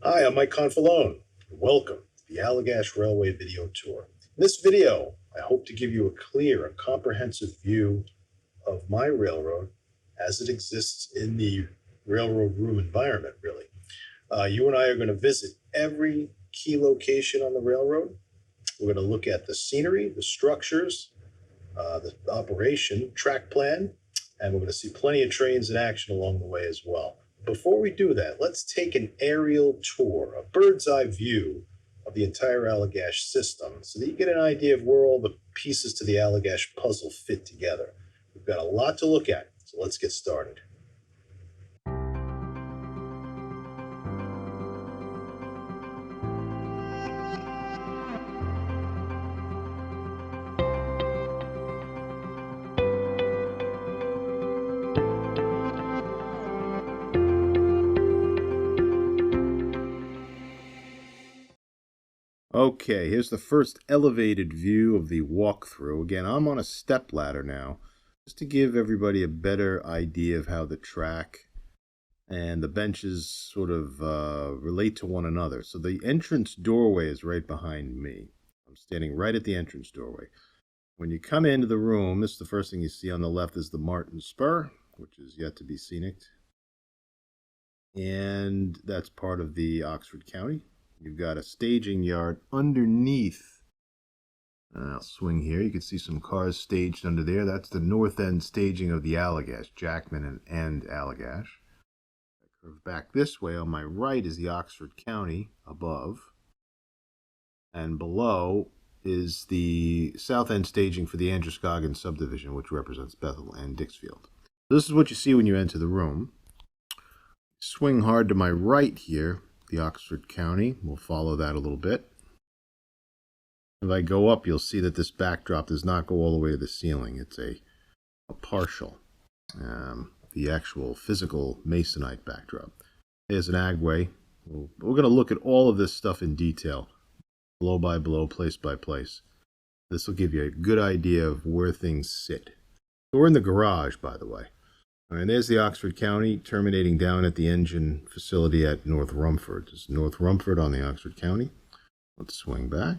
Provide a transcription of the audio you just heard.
Hi, I'm Mike Confalone. Welcome to the Allagash Railway video tour. In this video, I hope to give you a clear and comprehensive view of my railroad as it exists in the railroad room environment, really. You and I are going to visit every key location on the railroad. We're going to look at the scenery, the structures, the operation, track plan, and we're going to see plenty of trains in action along the way as well. Before we do that, let's take an aerial tour, a bird's eye view of the entire Allagash system so that you get an idea of where all the pieces to the Allagash puzzle fit together. We've got a lot to look at, so let's get started. Okay, here's the first elevated view of the walkthrough. Again, I'm on a step ladder now, just to give everybody a better idea of how the track and the benches sort of relate to one another. So the entrance doorway is right behind me. I'm standing right at the entrance doorway. When you come into the room, this is the first thing you see on the left is the Martin Spur, which is yet to be scenic. And that's part of the Oxford County. You've got a staging yard underneath. I'll swing here. You can see some cars staged under there. That's the north end staging of the Allagash, Jackman and Allagash. I curve back this way. On my right is the Oxford County above. And below is the south end staging for the Androscoggin subdivision, which represents Bethel and Dixfield. This is what you see when you enter the room. Swing hard to my right here. The Oxford County. We'll follow that a little bit. If I go up, you'll see that this backdrop does not go all the way to the ceiling. It's a partial, the actual physical masonite backdrop. There's an agway. We're going to look at all of this stuff in detail, blow by blow, place by place. This will give you a good idea of where things sit. So we're in the garage, by the way. And there's the Oxford County terminating down at the engine facility at North Rumford. This is North Rumford on the Oxford County. Let's swing back.